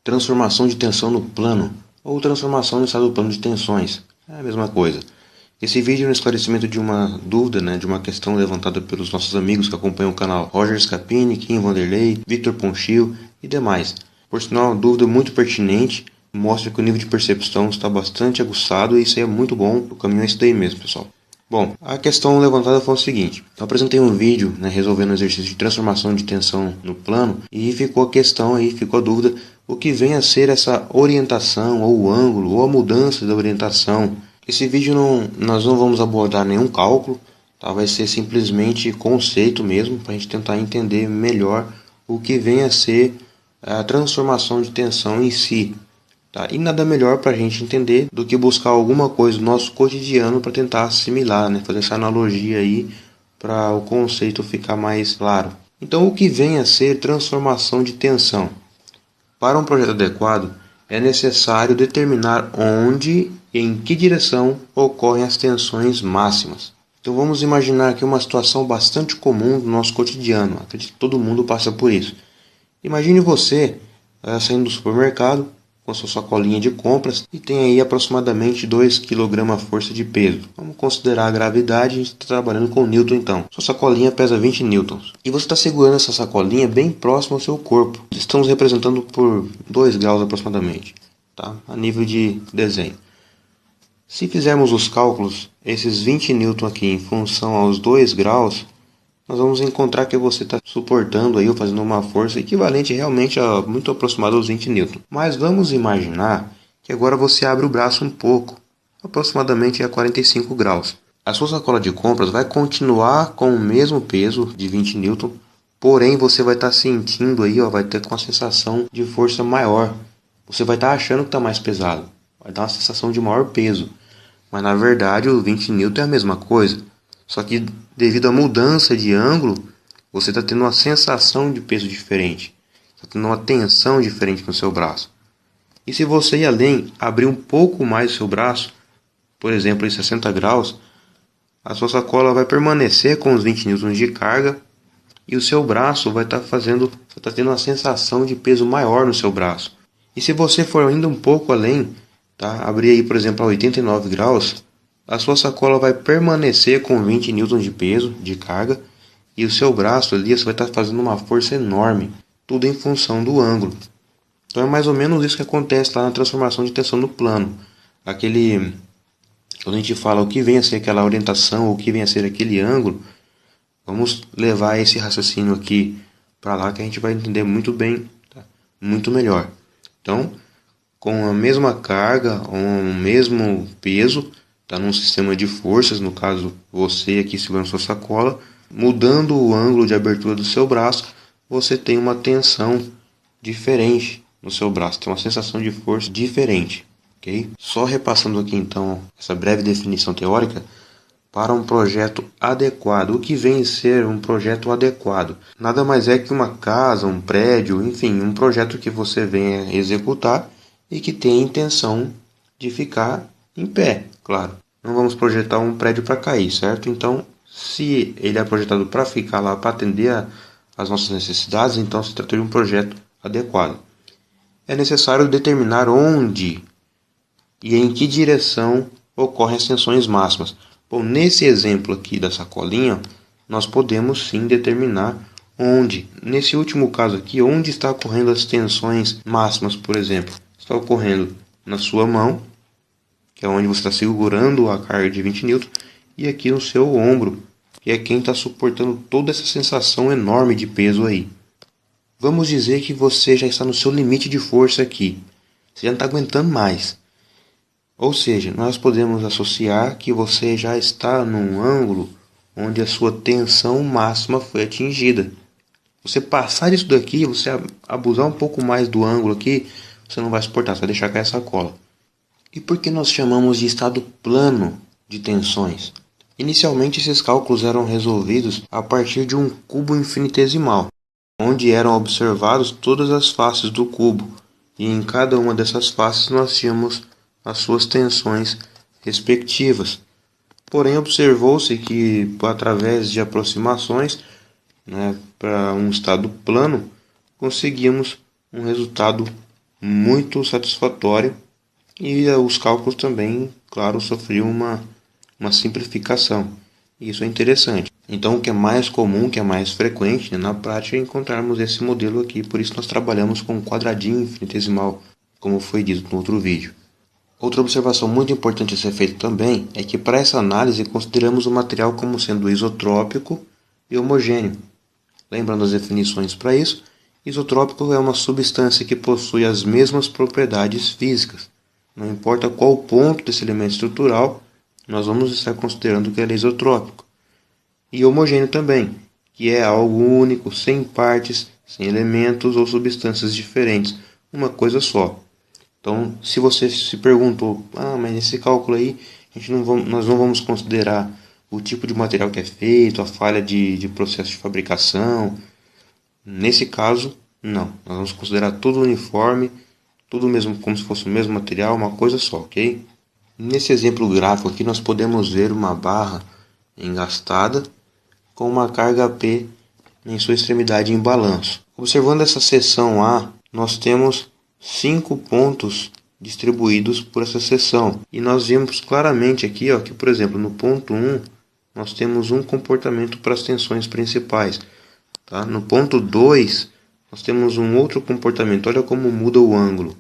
Transformação de tensão no plano ou transformação no estado do plano de tensões. É a mesma coisa. Esse vídeo é um esclarecimento de uma dúvida, de uma questão levantada pelos nossos amigos que acompanham o canal Roger Scapini, Kim Vanderlei, Victor Ponchil e demais. Por sinal, uma dúvida muito pertinente, mostra que o nível de percepção está bastante aguçado e isso aí é muito bom, o caminho é esse daí mesmo, pessoal. Bom, a questão levantada foi o seguinte: eu apresentei um vídeo resolvendo um exercício de transformação de tensão no plano e ficou a questão aí, ficou a dúvida, o que vem a ser essa orientação ou o ângulo ou a mudança da orientação. Esse vídeo nós não vamos abordar nenhum cálculo, tá? Vai ser simplesmente conceito mesmo, para a gente tentar entender melhor o que vem a ser a transformação de tensão em si. Tá? E nada melhor para a gente entender do que buscar alguma coisa do nosso cotidiano para tentar assimilar, fazer essa analogia aí para o conceito ficar mais claro. Então, o que vem a ser transformação de tensão? Para um projeto adequado, é necessário determinar onde e em que direção ocorrem as tensões máximas. Então vamos imaginar aqui uma situação bastante comum do nosso cotidiano. Acredito que todo mundo passa por isso. Imagine você saindo do supermercado com sua sacolinha de compras e tem aí aproximadamente 2 kg força de peso. Vamos considerar a gravidade, a gente está trabalhando com Newton então. Sua sacolinha pesa 20 newtons. E você está segurando essa sacolinha bem próximo ao seu corpo. Estamos representando por 2 graus aproximadamente, tá? A nível de desenho. Se fizermos os cálculos, esses 20 newtons aqui em função aos 2 graus, nós vamos encontrar que você está suportando aí, ou fazendo uma força equivalente realmente a muito aproximada aos 20 newtons. Mas vamos imaginar que agora você abre o braço um pouco, aproximadamente a 45 graus. A sua sacola de compras vai continuar com o mesmo peso de 20 newtons, porém você vai estar sentindo aí, vai ter com a sensação de força maior. Você vai estar achando que está mais pesado, vai dar uma sensação de maior peso. Mas na verdade o 20 newtons é a mesma coisa. Só que devido à mudança de ângulo, você está tendo uma sensação de peso diferente. Está tendo uma tensão diferente no seu braço. E se você ir além, abrir um pouco mais o seu braço, por exemplo, em 60 graus, a sua sacola vai permanecer com os 20 newtons de carga e o seu braço vai estar tendo uma sensação de peso maior no seu braço. E se você for ainda um pouco além, tá? Abrir aí, por exemplo, a 89 graus, a sua sacola vai permanecer com 20 newtons de peso, de carga, e o seu braço ali você vai estar fazendo uma força enorme, tudo em função do ângulo. Então é mais ou menos isso que acontece lá na transformação de tensão no plano. Quando a gente fala o que vem a ser aquela orientação, ou o que vem a ser aquele ângulo, vamos levar esse raciocínio aqui para lá que a gente vai entender muito bem, tá? Muito melhor. Então, com a mesma carga, ou o mesmo peso, está num sistema de forças, no caso você aqui segurando sua sacola, mudando o ângulo de abertura do seu braço, você tem uma tensão diferente no seu braço, tem uma sensação de força diferente, ok? Só repassando aqui então essa breve definição teórica, para um projeto adequado. O que vem a ser um projeto adequado? Nada mais é que uma casa, um prédio, enfim, um projeto que você venha executar e que tem a intenção de ficar em pé, claro. Não vamos projetar um prédio para cair, certo? Então, se ele é projetado para ficar lá, para atender às nossas necessidades, então se trata de um projeto adequado. É necessário determinar onde e em que direção ocorrem as tensões máximas. Bom, nesse exemplo aqui da sacolinha, nós podemos sim determinar onde. Nesse último caso aqui, onde está ocorrendo as tensões máximas, por exemplo. Está ocorrendo na sua mão, que é onde você está segurando a carga de 20 newtons, e aqui no seu ombro, que é quem está suportando toda essa sensação enorme de peso aí. Vamos dizer que você já está no seu limite de força aqui. Você já não está aguentando mais. Ou seja, nós podemos associar que você já está num ângulo onde a sua tensão máxima foi atingida. Você passar disso daqui, você abusar um pouco mais do ângulo aqui, você não vai suportar, você vai deixar cair a sacola. E por que nós chamamos de estado plano de tensões? Inicialmente esses cálculos eram resolvidos a partir de um cubo infinitesimal, onde eram observados todas as faces do cubo, e em cada uma dessas faces nós tínhamos as suas tensões respectivas. Porém, observou-se que, através de aproximações para um estado plano, conseguimos um resultado muito satisfatório e os cálculos também, claro, sofriam uma simplificação. Isso é interessante. Então, o que é mais comum, o que é mais frequente, né, na prática é encontrarmos esse modelo aqui. Por isso nós trabalhamos com quadradinho infinitesimal, como foi dito no outro vídeo. Outra observação muito importante a ser feita também é que para essa análise consideramos o material como sendo isotrópico e homogêneo. Lembrando as definições para isso, isotrópico é uma substância que possui as mesmas propriedades físicas. Não importa qual ponto desse elemento estrutural, nós vamos estar considerando que ele é isotrópico. E homogêneo também, que é algo único, sem partes, sem elementos ou substâncias diferentes, uma coisa só. Então, se você se perguntou, mas nesse cálculo aí, nós não vamos considerar o tipo de material que é feito, a falha de processo de fabricação. Nesse caso, não. Nós vamos considerar tudo uniforme, tudo mesmo como se fosse o mesmo material, uma coisa só, ok? Nesse exemplo gráfico aqui, nós podemos ver uma barra engastada com uma carga P em sua extremidade em balanço. Observando essa seção A, nós temos 5 pontos distribuídos por essa seção. E nós vemos claramente aqui que, por exemplo, no ponto 1, nós temos um comportamento para as tensões principais. Tá? No ponto 2, nós temos um outro comportamento. Olha como muda o ângulo.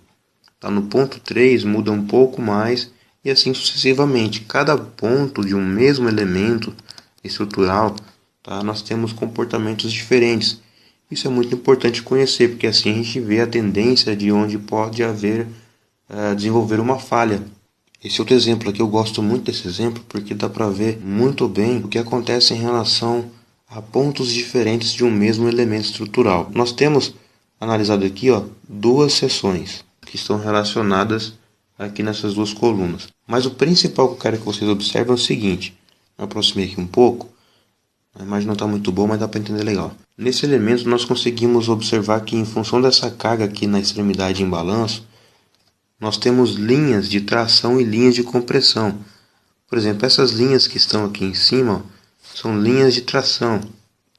Tá? No ponto 3, muda um pouco mais e assim sucessivamente. Cada ponto de um mesmo elemento estrutural, tá? Nós temos comportamentos diferentes. Isso é muito importante conhecer, porque assim a gente vê a tendência de onde pode haver, desenvolver uma falha. Esse outro exemplo aqui, eu gosto muito desse exemplo, porque dá para ver muito bem o que acontece em relação a pontos diferentes de um mesmo elemento estrutural. Nós temos analisado aqui duas seções que estão relacionadas aqui nessas duas colunas. Mas o principal que eu quero que vocês observem é o seguinte. Eu aproximei aqui um pouco. A imagem não está muito boa, mas dá para entender legal. Nesse elemento nós conseguimos observar que em função dessa carga aqui na extremidade em balanço, nós temos linhas de tração e linhas de compressão. Por exemplo, essas linhas que estão aqui em cima são linhas de tração.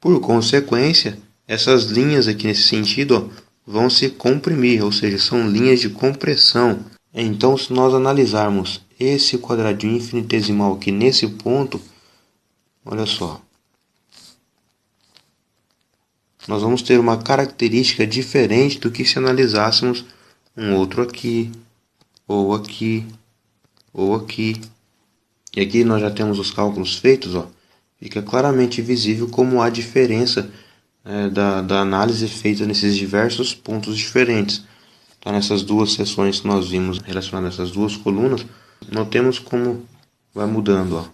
Por consequência, essas linhas aqui nesse sentido vão se comprimir, ou seja, são linhas de compressão. Então, se nós analisarmos esse quadradinho infinitesimal aqui nesse ponto, olha só. Nós vamos ter uma característica diferente do que se analisássemos um outro aqui, ou aqui, ou aqui. E aqui nós já temos os cálculos feitos, fica claramente visível como há diferença da análise feita nesses diversos pontos diferentes. Então, nessas duas seções que nós vimos relacionadas a essas duas colunas, notemos como vai mudando.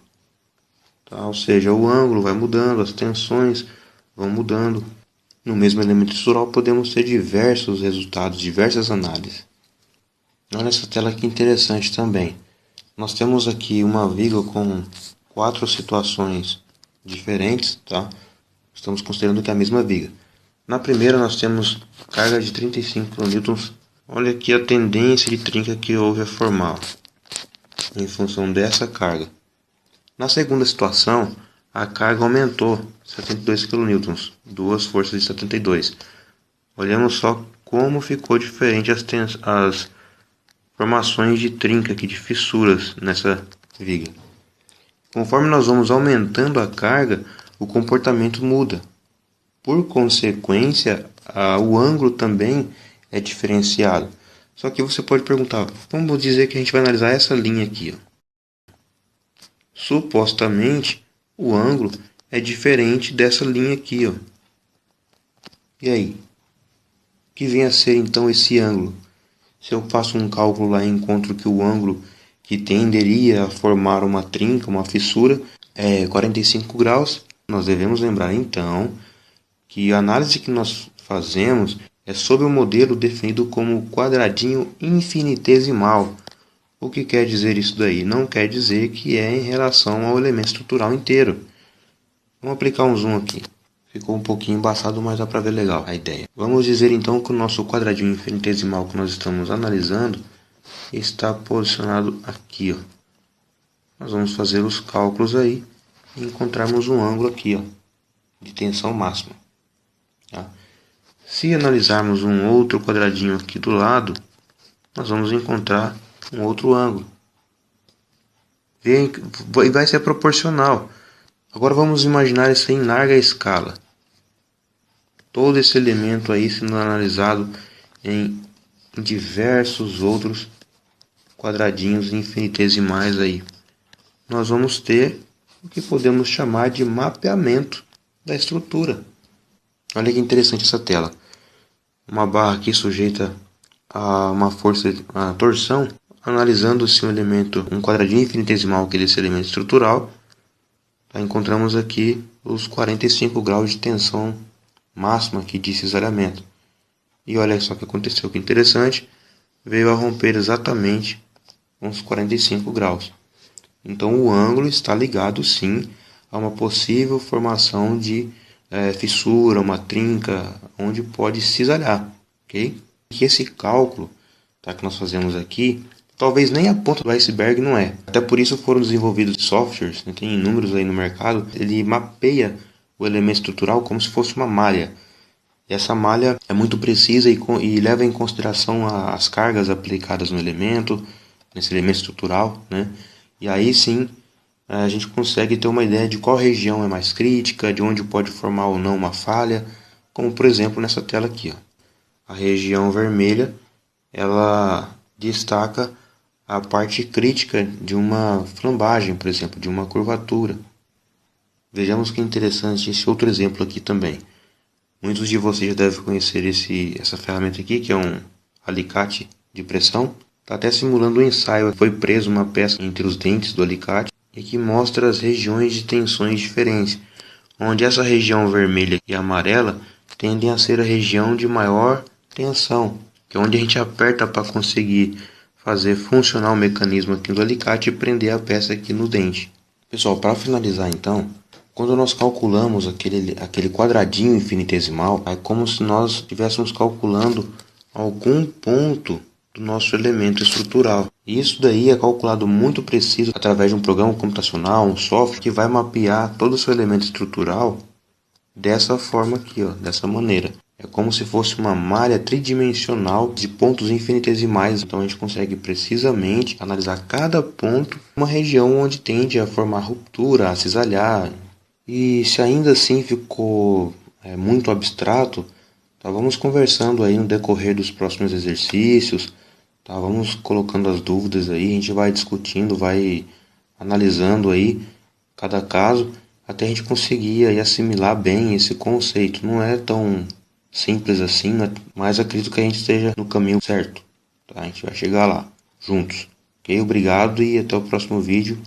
Tá? Ou seja, o ângulo vai mudando, as tensões vão mudando. No mesmo elemento estrutural podemos ter diversos resultados, diversas análises. Olha essa tela que interessante também. Nós temos aqui uma viga com 4 situações diferentes, tá? Estamos considerando que é a mesma viga. Na primeira nós temos carga de 35 kN. Olha aqui a tendência de trinca que houve a formar em função dessa carga. Na segunda situação, a carga aumentou 72 kN, duas forças de 72. Olhamos só como ficou diferente as formações de trinca aqui, de fissuras nessa viga. Conforme nós vamos aumentando a carga, o comportamento muda. Por consequência, o ângulo também é diferenciado. Só que você pode perguntar, vamos dizer que a gente vai analisar essa linha aqui. Supostamente, o ângulo é diferente dessa linha aqui. E aí? O que vem a ser então esse ângulo? Se eu faço um cálculo lá e encontro que o ângulo que tenderia a formar uma trinca, uma fissura, é 45 graus, nós devemos lembrar então que a análise que nós fazemos é sobre o modelo definido como quadradinho infinitesimal. O que quer dizer isso daí? Não quer dizer que é em relação ao elemento estrutural inteiro. Vamos aplicar um zoom aqui. Ficou um pouquinho embaçado, mas dá para ver legal a ideia. Vamos dizer então que o nosso quadradinho infinitesimal que nós estamos analisando está posicionado aqui. Nós vamos fazer os cálculos aí e encontrarmos um ângulo aqui de tensão máxima. Tá? Se analisarmos um outro quadradinho aqui do lado, nós vamos encontrar um outro ângulo. E vai ser proporcional. Agora vamos imaginar isso em larga escala. Todo esse elemento aí sendo analisado em diversos outros quadradinhos infinitesimais aí. Nós vamos ter o que podemos chamar de mapeamento da estrutura. Olha que interessante essa tela. Uma barra aqui sujeita a uma força, a torção, analisando-se um elemento, um quadradinho infinitesimal que é desse elemento estrutural, encontramos aqui os 45 graus de tensão máxima aqui de cisalhamento. E olha só o que aconteceu, que interessante, veio a romper exatamente uns 45 graus. Então o ângulo está ligado sim a uma possível formação de fissura, uma trinca, onde pode cisalhar, ok? E esse cálculo que nós fazemos aqui, talvez nem a ponta do iceberg não é. Até por isso foram desenvolvidos softwares, tem inúmeros aí no mercado, ele mapeia o elemento estrutural como se fosse uma malha. E essa malha é muito precisa e leva em consideração as cargas aplicadas no elemento, nesse elemento estrutural, né? E aí sim a gente consegue ter uma ideia de qual região é mais crítica, de onde pode formar ou não uma falha, como por exemplo nessa tela aqui, ó. A região vermelha, ela destaca a parte crítica de uma flambagem, por exemplo, de uma curvatura. Vejamos que interessante esse outro exemplo aqui também. Muitos de vocês já devem conhecer essa ferramenta aqui, que é um alicate de pressão. Está até simulando um ensaio. Foi preso uma peça entre os dentes do alicate e que mostra as regiões de tensões diferentes, onde essa região vermelha e amarela tendem a ser a região de maior tensão, que é onde a gente aperta para conseguir fazer funcionar o mecanismo aqui do alicate e prender a peça aqui no dente. Pessoal, para finalizar então, quando nós calculamos aquele quadradinho infinitesimal, é como se nós estivéssemos calculando algum ponto do nosso elemento estrutural. E isso daí é calculado muito preciso através de um programa computacional, um software que vai mapear todo o seu elemento estrutural dessa forma aqui, ó, dessa maneira. É como se fosse uma malha tridimensional de pontos infinitesimais. Então a gente consegue precisamente analisar cada ponto, uma região onde tende a formar ruptura, a cisalhar. E se ainda assim ficou muito abstrato, vamos conversando aí no decorrer dos próximos exercícios, vamos colocando as dúvidas aí, a gente vai discutindo, vai analisando aí cada caso, até a gente conseguir aí assimilar bem esse conceito. Não é tão simples assim, mas acredito que a gente esteja no caminho certo. A gente vai chegar lá, juntos. Ok? Obrigado e até o próximo vídeo.